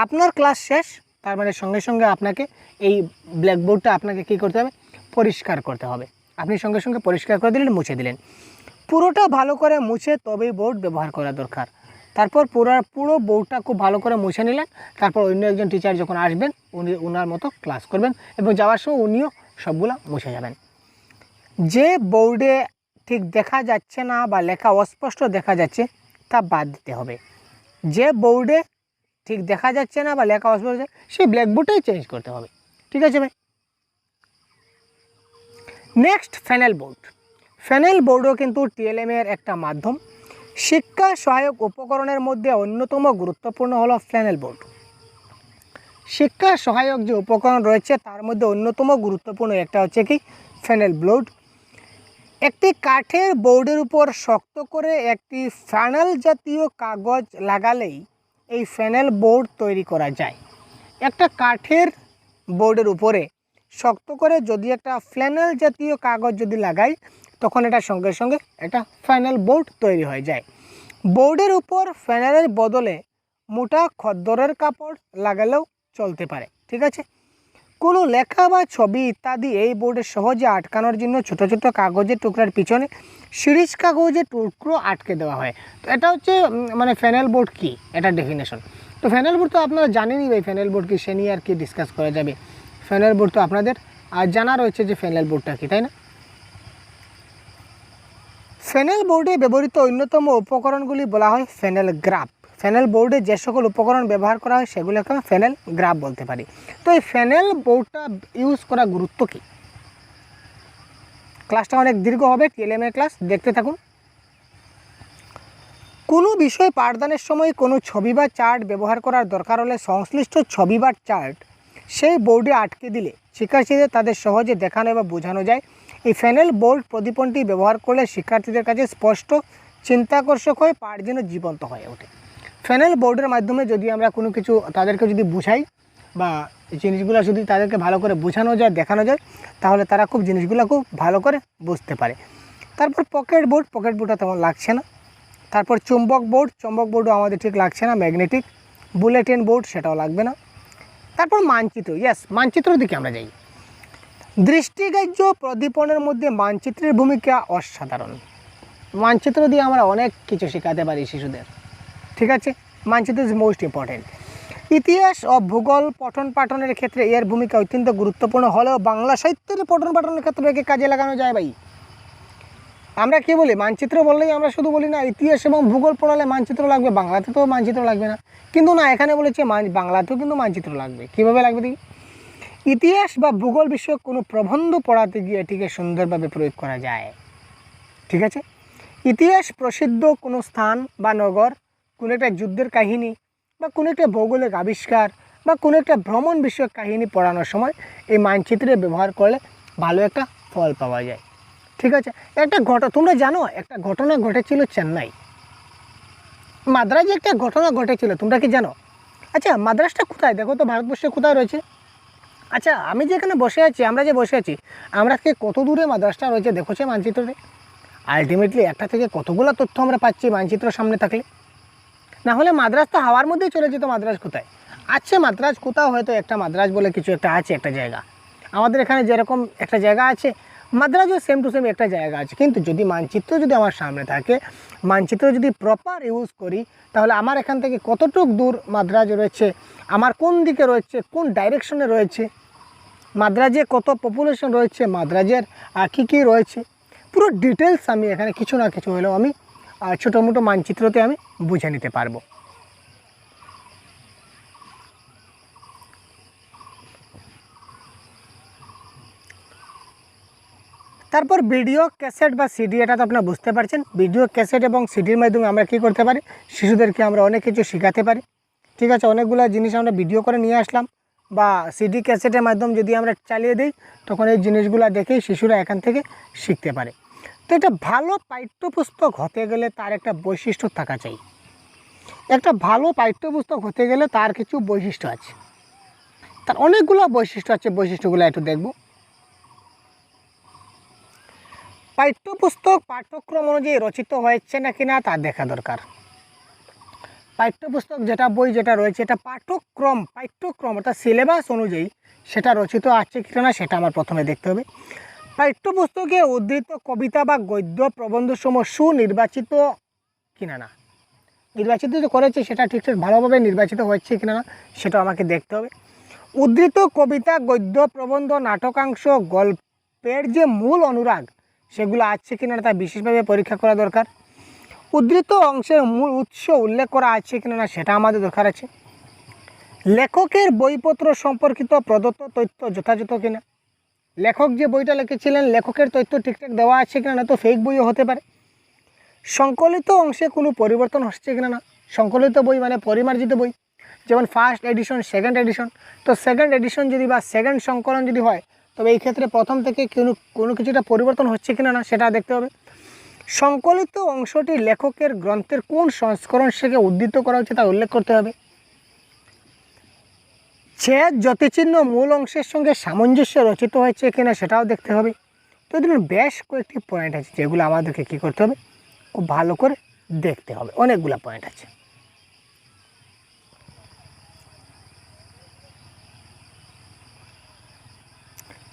আপনার ক্লাস শেষ, তার মানে সঙ্গে সঙ্গে আপনাকে এই ব্ল্যাকবোর্ডটা আপনাকে কী করতে হবে, পরিষ্কার করতে হবে। আপনি সঙ্গে সঙ্গে পরিষ্কার করে দিলেন, মুছে দিলেন। পুরোটা ভালো করে মুছে তবেই বোর্ড ব্যবহার করা দরকার। তারপর পুরো বোর্ডটা খুব ভালো করে মুছে নিলেন, তারপর অন্য একজন টিচার যখন আসবেন উনি ওনার মতো ক্লাস করবেন এবং যাওয়ার সময় উনিও সবগুলো মুছে যাবেন। যে বোর্ডে ঠিক দেখা যাচ্ছে না বা লেখা অস্পষ্ট দেখা যাচ্ছে তা বাদ দিতে হবে। যে বোর্ডে ঠিক দেখা যাচ্ছে না বা লেখা অস্পষ্ট, সেই ব্ল্যাকবোর্ডটাই চেঞ্জ করতে হবে। ঠিক আছে ভাই। Next, funnel board. ফ্যানেল বোর্ডও কিন্তু টিএলএম এর একটা মাধ্যম। শিক্ষা সহায়ক উপকরণের মধ্যে অন্যতম গুরুত্বপূর্ণ হলো ফ্যানেল বোর্ড। শিক্ষা সহায়ক যে উপকরণ রয়েছে তার মধ্যে অন্যতম গুরুত্বপূর্ণ একটা হচ্ছে কি, ফ্যানেল বোর্ড। একটি কাঠের বোর্ডের উপর শক্ত করে একটি ফ্যানেল জাতীয় কাগজ লাগালেই এই ফ্যানেল বোর্ড তৈরি করা যায়। একটা কাঠের বোর্ডের উপরে শক্ত করে যদি একটা ফ্ল্যানেল জাতীয় কাগজ যদি লাগাই, তখন এটা সঙ্গে সঙ্গে একটা ফ্যানেল বোর্ড তৈরি হয়ে যায়। বোর্ডের উপর ফ্যানেলের বদলে মোটা খদ্দরের কাপড় লাগালেও চলতে পারে। ঠিক আছে, কোনো লেখা বা ছবি ইত্যাদি এই বোর্ডে সহজে আটকানোর জন্য ছোটো ছোটো কাগজের টুকরার পিছনে সিরিজ কাগজের টুকরো আটকে দেওয়া হয়। তো এটা হচ্ছে মানে ফ্যানেল বোর্ড কী, এটা ডেফিনেশন। তো ফ্যানেল বোর্ড তো আপনারা জানেনই ভাই, ফ্যানেল বোর্ড কি, সে নিয়ে আর কি ডিসকাস করা যাবে। ফ্যানেল বোর্ড তো আপনাদের জানা রয়েছে যে ফ্যানেল বোর্ডটা কী, তাই না? ফ্যানেল বোর্ডে ব্যবহৃত অন্যতম উপকরণগুলি বলা হয় ফ্যানেল গ্রাফ। ফ্যানেল বোর্ডে যে সকল উপকরণ ব্যবহার করা হয় সেগুলোকে আমরা ফ্যানেল গ্রাফ বলতে পারি। তো এই ফ্যানেল বোর্ডটা ইউজ করা গুরুত্ব কী? ক্লাসটা অনেক দীর্ঘ হবে, টিএলএমের ক্লাস, দেখতে থাকুন। কোনো বিষয় পাঠদানের সময় কোনো ছবি বা চার্ট ব্যবহার করার দরকার হলে সংশ্লিষ্ট ছবি বা চার্ট সেই বোর্ডে আটকে দিলে শিক্ষার্থীদের তাদের সহজে দেখানো বা বোঝানো যায়। এই ফ্যানেল বোর্ড প্রদীপনটি ব্যবহার করলে শিক্ষার্থীদের কাছে স্পষ্ট, চিন্তাকর্ষক হয়ে পাঠ যেন জীবন্ত হয়ে ওঠে। ফ্যানেল বোর্ডের মাধ্যমে যদি আমরা কোনো কিছু তাদেরকে যদি বুঝাই বা জিনিসগুলো যদি তাদেরকে ভালো করে বোঝানো যায়, দেখানো যায়, তাহলে তারা খুব জিনিসগুলো খুব ভালো করে বুঝতে পারে। তারপর পকেট বোর্ডটা তেমন লাগছে না। তারপর চুম্বক বোর্ডও আমাদের ঠিক লাগছে না। ম্যাগনেটিক বুলেটিন বোর্ড, সেটাও লাগবে না। তারপর মানচিত্র, মানচিত্রের দিকে আমরা যাই। দৃষ্টিগ্রাহ্য প্রদীপনের মধ্যে মানচিত্রের ভূমিকা অসাধারণ। মানচিত্র দিয়ে আমরা অনেক কিছু শেখাতে পারি শিশুদের। ঠিক আছে, মানচিত্র ইজ মোস্ট ইম্পর্টেন্ট। ইতিহাস ও ভূগোল পঠন পাঠনের ক্ষেত্রে এর ভূমিকা অত্যন্ত গুরুত্বপূর্ণ হলেও বাংলা সাহিত্যের পঠন পাঠনের ক্ষেত্রে একে কাজে লাগানো যায় ভাই। আমরা কী বলি, মানচিত্র বললেই আমরা শুধু বলি না ইতিহাস এবং ভূগোল পড়ালে মানচিত্র লাগবে, বাংলাতে তো মানচিত্র লাগবে না। কিন্তু না, এখানে বলেছে বাংলাতেও কিন্তু মানচিত্র লাগবে। কীভাবে লাগবে দেখি? ইতিহাস বা ভূগোল বিষয়ক কোনো প্রবন্ধ পড়াতে গিয়ে এটিকে সুন্দরভাবে প্রয়োগ করা যায়। ঠিক আছে, ইতিহাস প্রসিদ্ধ কোনো স্থান বা নগর, কোনো একটা যুদ্ধের কাহিনী বা কোনো একটা ভৌগোলিক আবিষ্কার বা কোনো একটা ভ্রমণ বিষয়ক কাহিনী পড়ানোর সময় এই মানচিত্রে ব্যবহার করলে ভালো একটা ফল পাওয়া যায়। ঠিক আছে, তোমরা জানো একটা ঘটনা ঘটেছিল চেন্নাই, মাদ্রাজে একটা ঘটনা ঘটেছিল, তোমরা কি জানো? আচ্ছা, মাদ্রাজটা কোথায় দেখো তো, ভারতবর্ষে কোথায় রয়েছে? আচ্ছা, আমি যেখানে বসে আছি, আমরা যে বসে আছি, আমরা কত দূরে মাদ্রাজটা রয়েছে দেখোছে মানচিত্রে? আলটিমেটলি একটা থেকে কতগুলো তথ্য আমরা পাচ্ছি মানচিত্র সামনে থাকলে। না হলে মাদ্রাজ তো হাওয়ার মধ্যেই চলে যেত। মাদ্রাজ কোথায় আছে? মাদ্রাজ কোথাও হয়তো একটা মাদ্রাজ বলে কিছু একটা আছে, একটা জায়গা। আমাদের এখানে যেরকম একটা জায়গা আছে, মাদ্রাজও সেম টু সেম একটা জায়গা আছে। কিন্তু যদি মানচিত্র যদি আমার সামনে থাকে, মানচিত্র যদি প্রপার ইউজ করি, তাহলে আমার এখান থেকে কতটুক দূর মাদ্রাজ রয়েছে, আমার কোন দিকে রয়েছে, কোন ডাইরেকশনে রয়েছে, মাদ্রাজে কত পপুলেশন রয়েছে, মাদ্রাজের কী কী রয়েছে, পুরো ডিটেলস আমি এখানে কিছু না কিছু হলেও আমি ছোটো মোটো মানচিত্রতে আমি বুঝে নিতে পারবো। তারপর ভিডিও ক্যাসেট বা সিডি, এটা তো আপনারা বুঝতে পারছেন। ভিডিও ক্যাসেট এবং সিডির মাধ্যমে আমরা কী করতে পারি, শিশুদেরকে আমরা অনেক কিছু শেখাতে পারি। ঠিক আছে, অনেকগুলো জিনিস আমরা ভিডিও করে নিয়ে আসলাম বা সিডি ক্যাসেটের মাধ্যমে যদি আমরা চালিয়ে দিই, তখন এই জিনিসগুলো দেখেই শিশুরা এখান থেকে শিখতে পারে। তো এটা ভালো পাঠ্যপুস্তক হতে গেলে তার একটা বৈশিষ্ট্য থাকা চাই। একটা ভালো পাঠ্যপুস্তক হতে গেলে তার কিছু বৈশিষ্ট্য আছে, তার অনেকগুলো বৈশিষ্ট্য আছে। বৈশিষ্ট্যগুলো একটু দেখব। পাঠ্যপুস্তক পাঠ্যক্রম অনুযায়ী রচিত হয়েছে নাকি না তা দেখা দরকার। পাঠ্যপুস্তক যেটা বই যেটা রয়েছে, এটা পাঠ্যক্রম অর্থাৎ সিলেবাস অনুযায়ী সেটা রচিত আছে কিনা না, সেটা আমার প্রথমে দেখতে হবে। পাঠ্যপুস্তকে উদ্ধৃত কবিতা বা গদ্য প্রবন্ধসমূহ সুনির্বাচিত কিনা না, নির্বাচিত যে করেছে সেটা ঠিকঠাক ভালোভাবে নির্বাচিত হচ্ছে কিনা না, সেটা আমাকে দেখতে হবে। উদ্ধৃত কবিতা, গদ্য, প্রবন্ধ, নাটকাংশ, গল্পের যে মূল অনুরাগ সেগুলো আছে কিনা তা বিশেষভাবে পরীক্ষা করা দরকার। উদ্ধৃত অংশের মূল উৎস উল্লেখ করা আছে কিনা না, সেটা আমাদের দরকার আছে। লেখকের বইপত্র সম্পর্কিত প্রদত্ত তথ্য যথাযথ কিনা, লেখক যে বইটা লিখেছিলেন লেখকের তথ্য ঠিকঠাক দেওয়া আছে কিনা, না তো ফেক বইও হতে পারে। সংকলিত অংশে কোনো পরিবর্তন হচ্ছে কিনা না, সংকলিত বই মানে পরিমার্জিত বই, যেমন ফার্স্ট এডিশন, সেকেন্ড এডিশন। তো সেকেন্ড এডিশন যদি বা সেকেন্ড সংকলন যদি হয়, তবে এই ক্ষেত্রে প্রথম থেকে কোনো কিছুটা পরিবর্তন হচ্ছে কিনা না, সেটা দেখতে হবে। সংকলিত অংশটি লেখকের গ্রন্থের কোন সংস্করণ থেকে উদ্ধৃত করা হচ্ছে তা উল্লেখ করতে হবে। ছেদ জ্যোতিচিহ্ন মূল অংশের সঙ্গে সামঞ্জস্য রচিত হয়েছে কিনা সেটাও দেখতে হবে। তো এই ধরনের বেশ কয়েকটি পয়েন্ট আছে যেগুলো আমাদেরকে কী করতে হবে, খুব ভালো করে দেখতে হবে। অনেকগুলো পয়েন্ট আছে।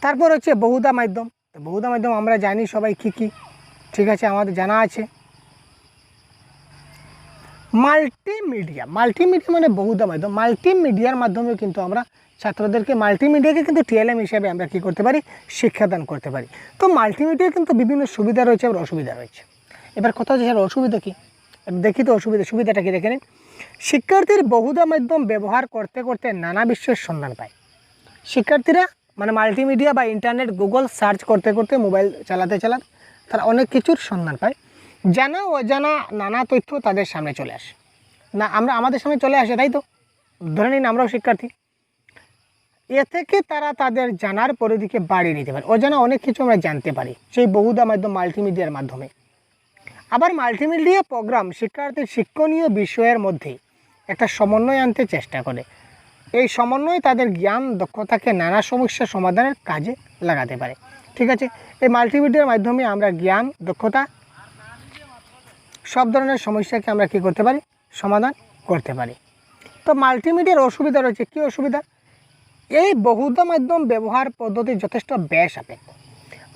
তারপর হচ্ছে বহুধা মাধ্যম। তো বহুধা মাধ্যম আমরা জানি সবাই কী কী, ঠিক আছে, আমাদের জানা আছে। মাল্টিমিডিয়া, মাল্টিমিডিয়া মানে বহুধা মাধ্যম। মাল্টিমিডিয়ার মাধ্যমে কিন্তু আমরা ছাত্রদেরকে, মাল্টিমিডিয়াকে কিন্তু টিএলএম হিসেবে আমরা কী করতে পারি, শিক্ষাদান করতে পারি। তো মাল্টিমিডিয়ার কিন্তু বিভিন্ন সুবিধা রয়েছে আর অসুবিধা রয়েছে। এবার কথা হচ্ছে স্যার অসুবিধা কী, দেখি তো সুবিধাটা কি দেখে নিন। শিক্ষার্থীর বহুধা মাধ্যম ব্যবহার করতে করতে নানা বিষয়ের সন্ধান পায়। শিক্ষার্থীরা মানে মাল্টিমিডিয়া বা ইন্টারনেট, গুগল সার্চ করতে করতে, মোবাইল চালাতে চালাতে তারা অনেক কিছুর সন্ধান পায়। জানা অজানা নানা তথ্য তাদের সামনে চলে আসে, না আমাদের সামনে চলে আসে, তাই তো? ধরে নিন আমরাও শিক্ষার্থী। এ থেকে তারা তাদের জানার পরিধিকে বাড়িয়ে নিতে পারে। অজানা অনেক কিছু আমরা জানতে পারি সেই বহুধা মাধ্যম, মাল্টিমিডিয়ার মাধ্যমে। আবার মাল্টিমিডিয়া প্রোগ্রাম শিক্ষার্থীর শিক্ষণীয় বিষয়ের মধ্যে একটা সমন্বয় আনতে চেষ্টা করে। এই সমন্বয় তাদের জ্ঞান দক্ষতাকে নানা সমস্যা সমাধানের কাজে লাগাতে পারে। ঠিক আছে, এই মাল্টিমিডিয়ার মাধ্যমে আমরা জ্ঞান দক্ষতা সব ধরনের সমস্যাকে আমরা কী করতে পারি, সমাধান করতে পারি। তো মাল্টিমিডিয়ার অসুবিধা রয়েছে। কী অসুবিধা? এই বহুধা মাধ্যম ব্যবহার পদ্ধতি যথেষ্ট ব্যয় সাপেক্ষ।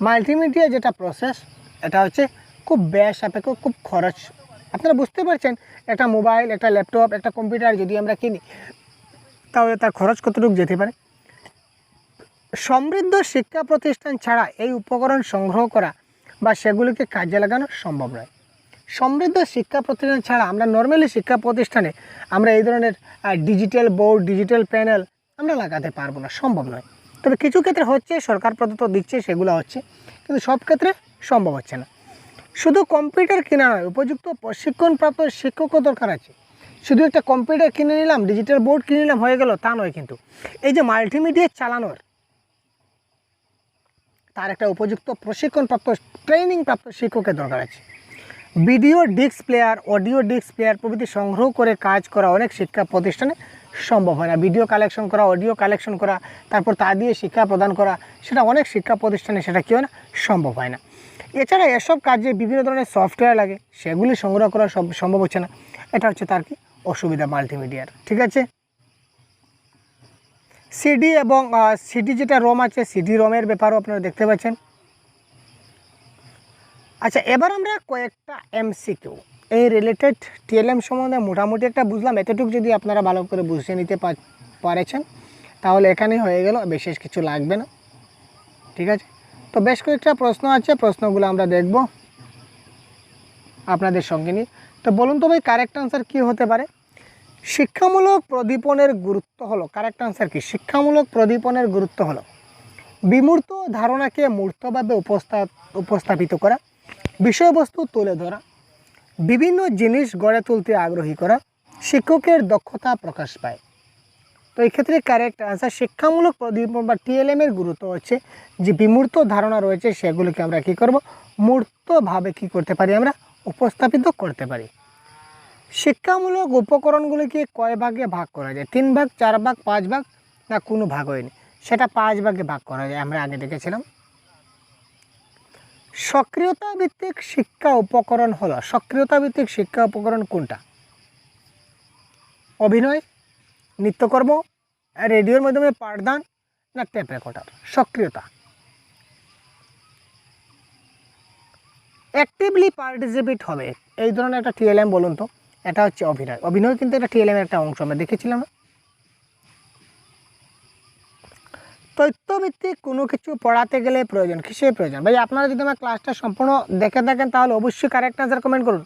মাল্টিমিডিয়া যেটা প্রসেস, এটা হচ্ছে খুব ব্যয় সাপেক্ষ, খুব খরচ। আপনারা বুঝতে পারছেন, একটা মোবাইল, একটা ল্যাপটপ, একটা কম্পিউটার যদি আমরা কিনি তাহলে তার খরচ কতটুকু যেতে পারে। সমৃদ্ধ শিক্ষা প্রতিষ্ঠান ছাড়া এই উপকরণ সংগ্রহ করা বা সেগুলিকে কাজে লাগানো সম্ভব নয়। সমৃদ্ধ শিক্ষা প্রতিষ্ঠান ছাড়া আমরা নর্মালি শিক্ষা প্রতিষ্ঠানে আমরা এই ধরনের ডিজিটাল বোর্ড, ডিজিটাল প্যানেল আমরা লাগাতে পারবো না, সম্ভব নয়। তবে কিছু ক্ষেত্রে হচ্ছে, সরকার প্রদত্ত দিচ্ছে, সেগুলো হচ্ছে, কিন্তু সব ক্ষেত্রে সম্ভব হচ্ছে না। শুধু কম্পিউটার কেনা নয়, উপযুক্ত প্রশিক্ষণপ্রাপ্ত শিক্ষকও দরকার আছে। শুধু একটা কম্পিউটার কিনে নিলাম, ডিজিটাল বোর্ড কিনে নিলাম, হয়ে গেল, তা নয় কিন্তু। এই যে মাল্টিমিডিয়া চালানোর, তার একটা উপযুক্ত প্রশিক্ষণপ্রাপ্ত, ট্রেনিংপ্রাপ্ত শিক্ষকের দরকার আছে। Video disc player, audio disc player প্রভৃতি সংগ্রহ করে কাজ করা অনেক শিক্ষা প্রতিষ্ঠানে সম্ভব হয় না। ভিডিও কালেকশন করা, অডিও কালেকশন করা, তারপর তা দিয়ে শিক্ষা প্রদান করা, সেটা অনেক শিক্ষা প্রতিষ্ঠানে সেটা কী হয় না, সম্ভব হয় না। এছাড়া এসব কাজে বিভিন্ন ধরনের সফটওয়্যার লাগে, সেগুলি সংগ্রহ করা সম্ভব হচ্ছে না। এটা হচ্ছে তার কি অসুবিধা মাল্টিমিডিয়ার। ঠিক আছে, সিডি এবং সিডি যেটা রোম আছে, সিডি রোমের ব্যাপারও আপনারা দেখতে পাচ্ছেন। আচ্ছা, এবার আমরা কয়েকটা এমসিকিউ এই রিলেটেড টিএলএম সম্বন্ধে মোটামুটি একটা বুঝলাম। এতটুকু যদি আপনারা ভালো করে বুঝে নিতে পারেছেন তাহলে এখানেই হয়ে গেল, বিশেষ কিছু লাগবে না। ঠিক আছে, তো বেশ কয়েকটা প্রশ্ন আছে, প্রশ্নগুলো আমরা দেখব আপনাদের সঙ্গে নিয়ে। তো বলুন তো ভাই, কারেক্ট আনসার কী হতে পারে? শিক্ষামূলক প্রদীপনের গুরুত্ব হলো, কারেক্ট আনসার কি? শিক্ষামূলক প্রদীপনের গুরুত্ব হলো বিমূর্ত ধারণাকে মূর্তভাবে উপস্থাপিত করা, বিষয়বস্তু তুলে ধরা, বিভিন্ন জিনিস গড়ে তুলতে আগ্রহী করা, শিক্ষকের দক্ষতা প্রকাশ পায়। তো এই ক্ষেত্রে কারেক্ট আনসার শিক্ষামূলক প্রদীপন বা টিএলএমের গুরুত্ব হচ্ছে যে বিমূর্ত ধারণা রয়েছে সেগুলোকে আমরা কী করব, মূর্তভাবে কী করতে পারি, আমরা উপস্থাপিত করতে পারি। শিক্ষামূলক উপকরণগুলিকে কয় ভাগে ভাগ করা যায়? 3 ভাগ, 4 ভাগ, 5 ভাগ, না কোনো ভাগ হয়নি? সেটা 5 ভাগে ভাগ করা যায়, আমরা আগে দেখেছিলাম। সক্রিয়তা ভিত্তিক শিক্ষা উপকরণ হলো, সক্রিয়তা ভিত্তিক শিক্ষা উপকরণ কোনটা? অভিনয়, নৃত্যকর্ম, রেডিওর মাধ্যমে পাঠদান, না টেপ রেকর্ডার? সক্রিয়তা, অ্যাক্টিভলি পার্টিসিপেট হবে এই ধরনের একটা টিএলএম বলুন তো? এটা হচ্ছে অভিনয়। অভিনয় কিন্তু একটা টিএলএমের একটা অংশ, আমরা দেখেছিলাম না? তথ্যভিত্তিক কোনো কিছু পড়াতে গেলে প্রয়োজন, কিসের প্রয়োজন? ভাই আপনারা যদি আমার ক্লাসটা সম্পূর্ণ দেখে থাকেন তাহলে অবশ্যই কারেক্ট আনসার কমেন্ট করুন।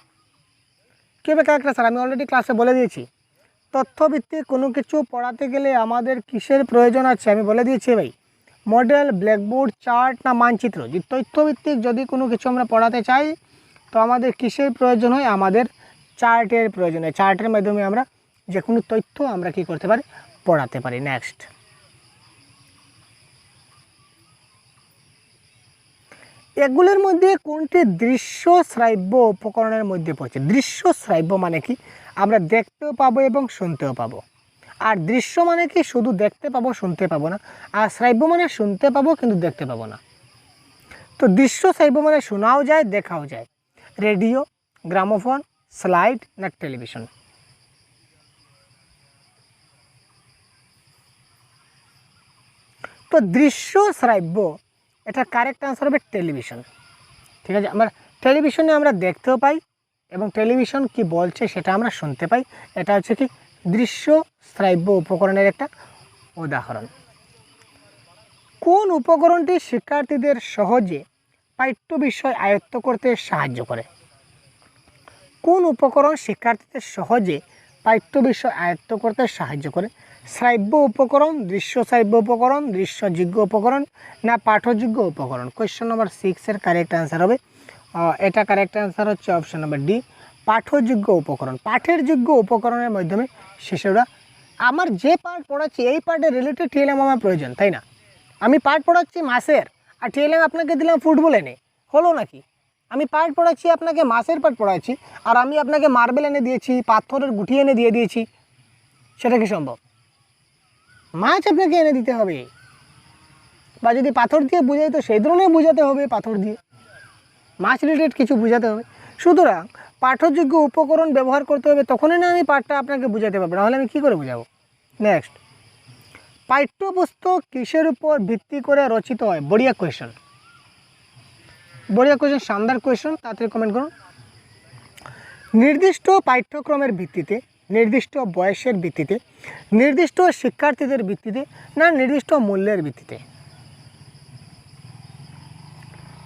কীভাবে কারেক্ট আনসার? আমি অলরেডি ক্লাসে বলে দিয়েছি। তথ্যভিত্তিক কোনো কিছু পড়াতে গেলে আমাদের কিসের প্রয়োজন আছে আমি বলে দিয়েছি ভাই। মডেল, ব্ল্যাকবোর্ড, চার্ট, না মানচিত্র? যে তথ্যভিত্তিক যদি কোনো কিছু আমরা পড়াতে চাই তো আমাদের কিসের প্রয়োজন হয়? আমাদের চার্টের প্রয়োজন হয়। চার্টের মাধ্যমে আমরা যে কোনো তথ্য আমরা কী করতে পারি, পড়াতে পারি। নেক্সট, এগুলোর মধ্যে কোনটি দৃশ্য শ্রাব্য উপকরণের মধ্যে পড়ছে? দৃশ্য শ্রাব্য মানে কি আমরা দেখতেও পাবো এবং শুনতেও পাবো, আর দৃশ্য মানে কি শুধু দেখতে পাবো শুনতে পাবো না, আর শ্রাব্য মানে শুনতে পাবো কিন্তু দেখতে পাবো না। তো দৃশ্য শ্রাব্য মানে শোনাও যায় দেখাও যায়। রেডিও, গ্রামোফোন, স্লাইড না টেলিভিশন? তো দৃশ্য শ্রাব্য এটা কারেক্ট আনসার হবে টেলিভিশন। ঠিক আছে, আমরা টেলিভিশনে আমরা দেখতেও পাই এবং টেলিভিশন কি বলছে সেটা আমরা শুনতে পাই। এটা হচ্ছে কি দৃশ্য শ্রাব্য উপকরণের একটা উদাহরণ। কোন উপকরণটি শিক্ষার্থীদের সহজে পাঠ্য বিষয় আয়ত্ত করতে সাহায্য করে? কোন উপকরণ শিক্ষার্থীদের সহজে পাঠ্য বিষয় আয়ত্ত করতে সাহায্য করে? শ্রাব্য উপকরণ, দৃশ্য শ্রাব্য উপকরণ, দৃশ্যযোগ্য উপকরণ না পাঠযোগ্য উপকরণ? কোয়েশ্চেন নম্বর 6-এর কারেক্ট অ্যান্সার হবে এটা কারেক্ট অ্যান্সার হচ্ছে অপশন নম্বর ডি, পাঠযোগ্য উপকরণ। পাঠের যোগ্য উপকরণের মাধ্যমে শিশুরা আমার যে পাঠ পড়াচ্ছি এই পাঠের রিলেটেড টিএলএম আমার প্রয়োজন, তাই না? আমি পাঠ পড়াচ্ছি মাসের আর টিএলএম আপনাকে দিলাম ফুটবল এনে, হলো নাকি? আমি পাঠ পড়াচ্ছি আপনাকে মাসের পাঠ পড়াচ্ছি আর আমি আপনাকে মার্বেল এনে দিয়েছি, পাথরের গুটি এনে দিয়ে দিয়েছি, সেটা কি সম্ভব? মাছ আপনাকে এনে দিতে হবে, বা যদি পাথর দিয়ে বোঝাই তো সেই ধরনের বোঝাতে হবে, পাথর দিয়ে মাছ রিলেটেড কিছু বোঝাতে হবে। সুতরাং পাঠযোগ্য উপকরণ ব্যবহার করতে হবে, তখনই না আমি পাঠটা আপনাকে বোঝাতে পারবো, নাহলে আমি কী করে বোঝাবো? নেক্সট, পাঠ্যপুস্তক কিসের উপর ভিত্তি করে রচিত হয়? বড়িয়া কোয়েশন, বড়িয়া কোয়েশন, শানদার কোয়েশন, তাড়াতাড়ি কমেন্ট করুন। নির্দিষ্ট পাঠ্যক্রমের ভিত্তিতে, নির্দিষ্ট বয়সের ভিত্তিতে, নির্দিষ্ট শিক্ষার্থীদের ভিত্তিতে না নির্দিষ্ট মূল্যের ভিত্তিতে?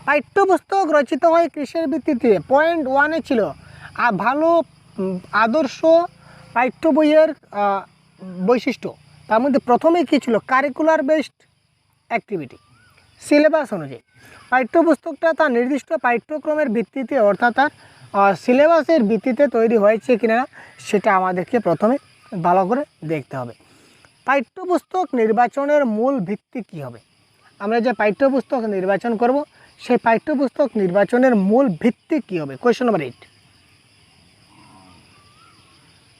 পাঠ্যপুস্তক রচিত হয় কিসের ভিত্তিতে? পয়েন্ট 1-এ ছিল আর ভালো আদর্শ পাঠ্য বইয়ের বৈশিষ্ট্য, তার মধ্যে প্রথমে কী ছিল? কারিকুলার বেসড অ্যাক্টিভিটি, সিলেবাস অনুযায়ী। পাঠ্যপুস্তকটা তার নির্দিষ্ট পাঠ্যক্রমের ভিত্তিতে অর্থাৎ তার সিলেবাসের ভিত্তিতে তৈরি হয়েছে কিনা সেটা আমাদেরকে প্রথমে ভালো করে দেখতে হবে। পাঠ্যপুস্তক নির্বাচনের মূল ভিত্তি কী হবে? আমরা যে পাঠ্যপুস্তক নির্বাচন করব সেই পাঠ্যপুস্তক নির্বাচনের মূল ভিত্তি কী হবে? কোয়েশ্চন নম্বর 8।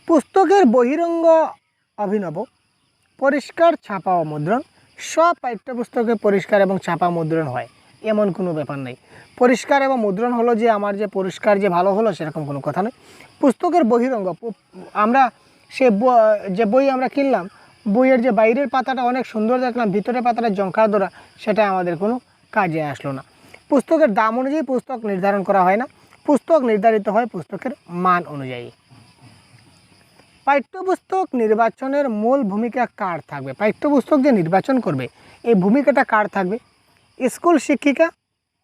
পুস্তকের বহিরঙ্গ অভিনব, পরিষ্কার ছাপা ও মুদ্রণ। সব পাঠ্যপুস্তকে পরিষ্কার এবং ছাপা মুদ্রণ হয় এমন কোনো ব্যাপার নেই। পরিষ্কার এবং মুদ্রণ হলো যে আমার যে পরিষ্কার যে ভালো হলো সেরকম কোনো কথা নয়। পুস্তকের বহিরঙ্গ, আমরা সে যে বই আমরা কিনলাম, বইয়ের যে বাইরের পাতাটা অনেক সুন্দর দেখলাম, ভিতরের পাতাটা জঙ্কার ধরা, সেটা আমাদের কোনো কাজে আসলো না। পুস্তকের দাম অনুযায়ী পুস্তক নির্ধারণ করা হয় না, পুস্তক নির্ধারিত হয় পুস্তকের মান অনুযায়ী। পাঠ্যপুস্তক নির্বাচনের মূল ভূমিকা কার থাকবে? পাঠ্যপুস্তক যে নির্বাচন করবে এই ভূমিকাটা কার থাকবে? স্কুল শিক্ষিকা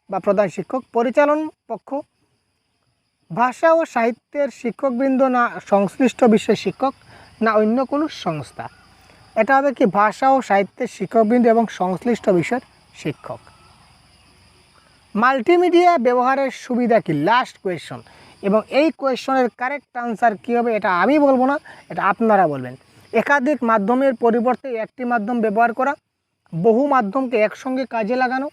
বা প্রধান শিক্ষক, পরিচালন পক্ষ, ভাষা ও সাহিত্যের শিক্ষকবৃন্দ না সংশ্লিষ্ট বিষয়ের শিক্ষক না অন্য কোনো সংস্থা? এটা হবে কি ভাষা ও সাহিত্যের শিক্ষকবৃন্দ এবং সংশ্লিষ্ট বিষয়ের শিক্ষক। মাল্টিমিডিয়া ব্যবহারের সুবিধা কি? লাস্ট কোয়েশ্চন, এবং এই কোয়েশ্চনের কারেক্ট আনসার কী হবে এটা আমি বলবো না, এটা আপনারা বলবেন। একাধিক মাধ্যমের পরিবর্তে একটি মাধ্যম ব্যবহার করা, বহু মাধ্যমকে একসঙ্গে কাজে লাগানো,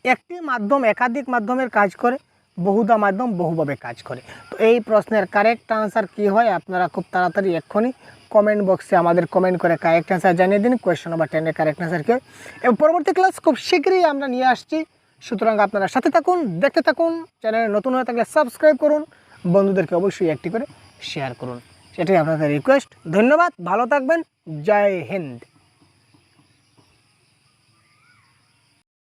একটি মাধ্যম একাধিক মাধ্যমের কাজ করে, বহুধা মাধ্যম বহুভাবে কাজ করে। তো এই প্রশ্নের কারেক্ট আনসার কী হয় আপনারা খুব তাড়াতাড়ি এক্ষুনি কমেন্ট বক্সে আমাদের কমেন্ট করে কারেক্ট আনসার জানিয়ে দিন। কোয়েশ্চন নাম্বার 10-এর কারেক্ট আনসার কী হয়, এবং পরবর্তী ক্লাস খুব শীঘ্রই আমরা নিয়ে আসছি। সুতরাং আপনারা সাথে থাকুন, দেখতে থাকুন। চ্যানেলে নতুন হয়ে থাকলে সাবস্ক্রাইব করুন, বন্ধুদেরকে অবশ্যই একটি করে শেয়ার করুন, সেটাই আপনাদের রিকোয়েস্ট। ধন্যবাদ, ভালো থাকবেন, জয় হিন্দ।